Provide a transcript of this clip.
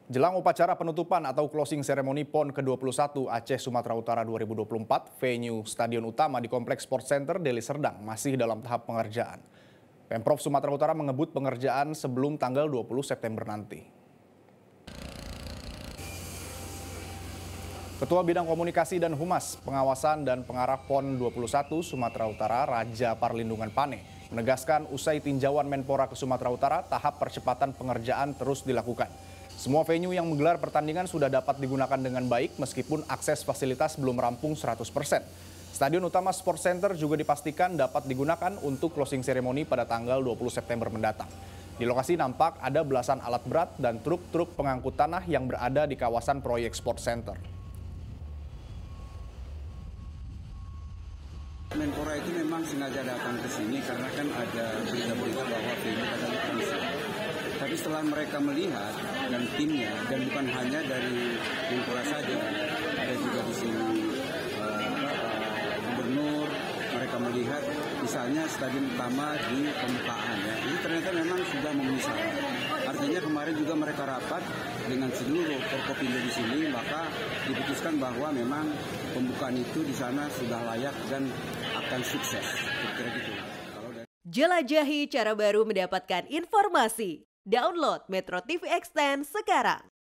Jelang upacara penutupan atau closing ceremony PON ke-21 Aceh Sumatera Utara 2024, venue stadion utama di Kompleks Sport Center Deli Serdang masih dalam tahap pengerjaan. Pemprov Sumatera Utara mengebut pengerjaan sebelum tanggal 20 September nanti. Ketua Bidang Komunikasi dan Humas, Pengawasan dan Pengarah PON 21 Sumatera Utara, Raja Parlindungan Pane, menegaskan usai tinjauan Menpora ke Sumatera Utara, tahap percepatan pengerjaan terus dilakukan. Semua venue yang menggelar pertandingan sudah dapat digunakan dengan baik meskipun akses fasilitas belum rampung 100%. Stadion utama Sport Center juga dipastikan dapat digunakan untuk closing ceremony pada tanggal 20 September mendatang. Di lokasi nampak ada belasan alat berat dan truk-truk pengangkut tanah yang berada di kawasan proyek Sport Center. Menpora itu memang sengaja datang ke sini karena kan ada berita-berita bahwa venue ada rusak. Tapi setelah mereka melihat dan timnya, dan bukan hanya dari Menpora saja, ada juga di sini gubernur, mereka melihat misalnya stadion utama di pembukaan ya. Ini ternyata memang sudah memenuhi syarat. Artinya kemarin juga mereka rapat dengan seluruh Forkopimda di sini, maka diputuskan bahwa memang pembukaan itu di sana sudah layak dan akan sukses. Kira-kira gitu. Jelajahi cara baru mendapatkan informasi. Download Metro TV Extend sekarang.